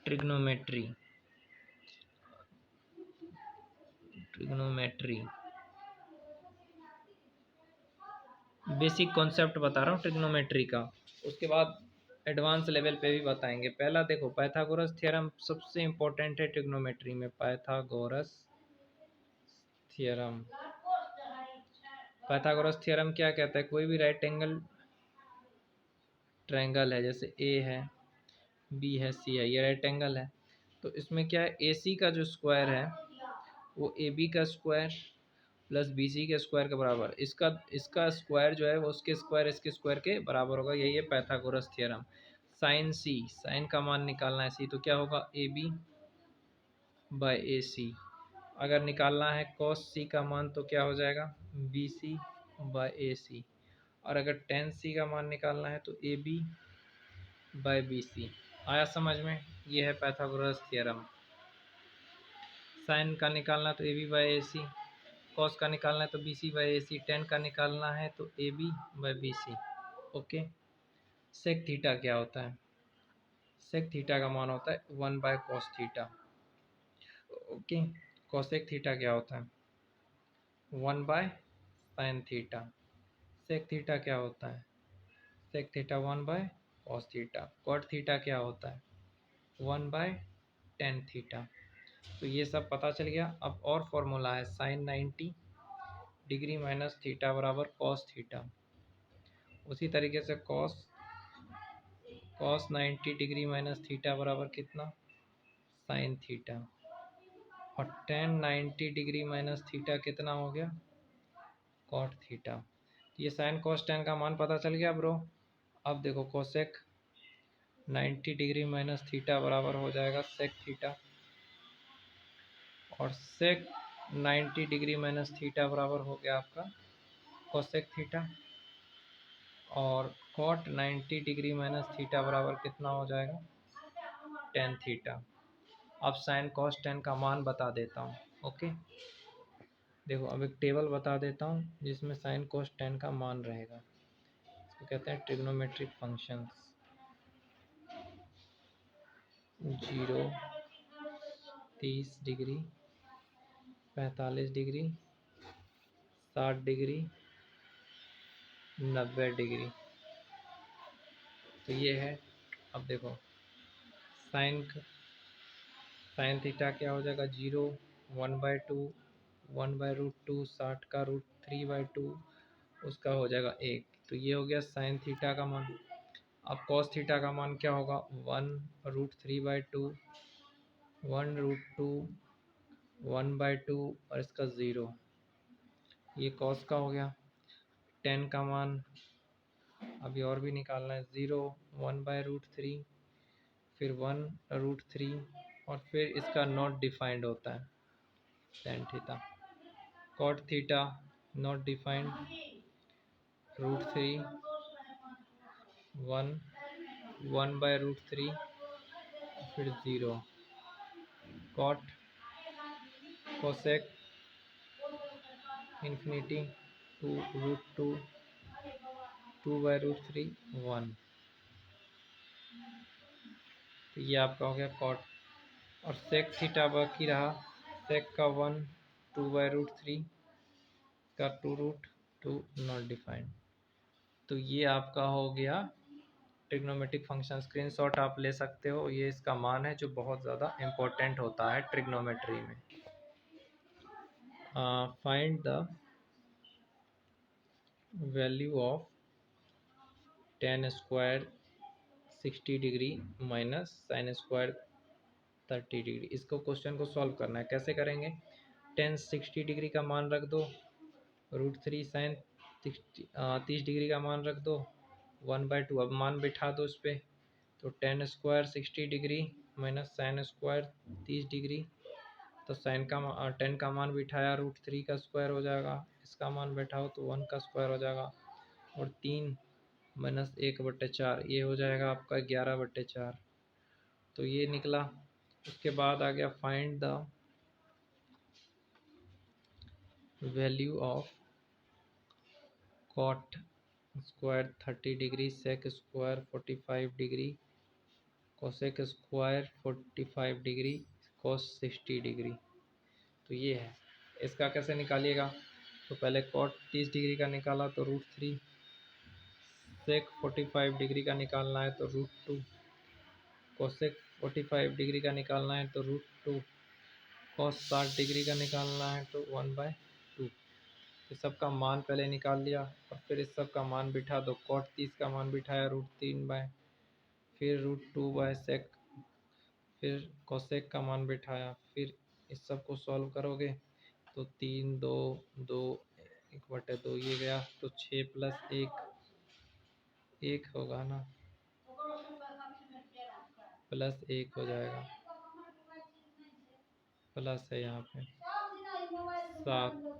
Trigonometry trigonometry basic concept बता रहा हूँ ट्रिग्नोमेट्री का। उसके बाद एडवांस लेवल पे भी बताएंगे। पहला देखो पाइथागोरस थ्योरम सबसे इम्पोर्टेंट है ट्रिग्नोमेट्री में। पाइथागोरस थ्योरम, पाइथागोरस थ्योरम क्या कहता है? कोई भी राइट एंगल ट्रायंगल है, जैसे ए है, बी है, सी है, ये राइट एंगल है, तो इसमें क्या है, ए सी का जो स्क्वायर है वो ए बी का स्क्वायर प्लस बी सी के स्क्वायर के बराबर, इसका स्क्वायर जो है वो उसके स्क्वायर इसके स्क्वायर के बराबर होगा। यही है पाइथागोरस थ्योरम। साइन सी, साइन का मान निकालना है सी, तो क्या होगा ए बी बाई ए सी। अगर निकालना है कॉस सी का मान तो क्या हो जाएगा बी सी बाई ए सी। और अगर टेन सी का मान निकालना है तो A B by B C. आया समझ में? ये है पाइथागोरस थ्योरम। साइन का निकालना है तो A B by A C, cos का निकालना है तो B C by A C, tan का निकालना है तो A B by B C. Okay. Sec theta क्या होता है? सेक थीटा का मान होता है 1/cos theta. Okay. Cosec theta क्या होता है? 1/sin theta. सेक थीटा क्या होता है? Sec theta 1/cos theta. Cot theta क्या होता है? 1/tan theta. तो ये सब पता चल गया। अब और फॉर्मूला है साइन 90 डिग्री माइनस थीटा बराबर कॉस थीटा। उसी तरीके से कॉस 90 डिग्री माइनस थीटा बराबर कितना? Sine theta. और टेन 90 डिग्री माइनस थीटा कितना हो गया? Cot theta. ये साइन कॉस टेन का मान पता चल गया ब्रो। अब देखो कोसेक 90 डिग्री माइनस थीटा बराबर हो जाएगा सेक थीटा, और सेक 90 डिग्री माइनस थीटा बराबर हो गया आपका कोसेक थीटा, और कॉट 90 डिग्री माइनस थीटा बराबर कितना हो जाएगा? Tan theta. अब साइन कॉस टेन का मान बता देता हूँ। ओके, देखो अब एक टेबल बता देता हूँ जिसमें साइन कॉस टेन का मान रहेगा। इसको कहते हैं trigonometric functions. 0, 30 degree, 45 degree, 60 degree, 90 degree. तो ये है। अब देखो साइन थीटा क्या हो जाएगा? 0, 1/2, 1/√2, 60 का √3/2, उसका हो जाएगा 1। तो ये हो गया साइन थीटा का मान। अब कॉस थीटा का मान क्या होगा? 1√3/2, 1√2, 1/2 और इसका 0। ये कॉस का हो गया। टेन का मान अभी और भी निकालना है। 0, 1/√3, फिर 1√3, और फिर इसका नॉट डिफाइंड होता है tan theta. Cot theta not defined, √3, 1/√3, फिर 0। Cot cosec infinity 2√2, 2/√3, 1। तो ये आपका हो गया कॉट। और सेक थीटा बाकी रहा। सेक का 1, 2/√3 का 2√2 नॉट डिफाइंड। तो ये आपका हो गया ट्रिग्नोमेट्रिक फंक्शन। स्क्रीनशॉट आप ले सकते हो। ये इसका मान है जो बहुत ज़्यादा इम्पोर्टेंट होता है ट्रिग्नोमेट्री में। Find the value of tan square 60 degree minus sine square 30 degree. इसको क्वेश्चन को सॉल्व करना है। कैसे करेंगे? tan 60 डिग्री का मान रख दो, √3 साइन 30 डिग्री का मान रख दो, 1/2। अब मान बिठा दो इस पर। तो tan square 60 degree minus sine square 30 degree. तो साइन का 10 का मान बिठाया, √3 का स्क्वायर हो जाएगा। इसका मान बैठाओ तो 1 का स्क्वायर हो जाएगा, और 3 माइनस 1/4, ये हो जाएगा आपका 11/4। तो ये निकला। उसके बाद आ गया find the value of cot square 30 degree, sec square 45 degree, cosec square 45 degree cos 60 degree. तो ये है, इसका कैसे निकालिएगा? तो पहले कॉट 30 डिग्री का निकाला तो √3, सेक 45 डिग्री का निकालना है तो √2, कोसेक 45 डिग्री का निकालना है तो √2, कॉस 60 डिग्री का निकालना है तो 1/2। इस सब का मान पहले निकाल लिया और फिर इस सब का मान बिठा दो। कॉट 30 का मान बिठाया √3 फिर √2/सेक, फिर कोसेक का मान बिठाया, फिर इस सब को सॉल्व करोगे तो 3 2 2 1/2 ये गया तो 6 + 1 होगा ना, +1 हो जाएगा, प्लस है यहाँ पे 7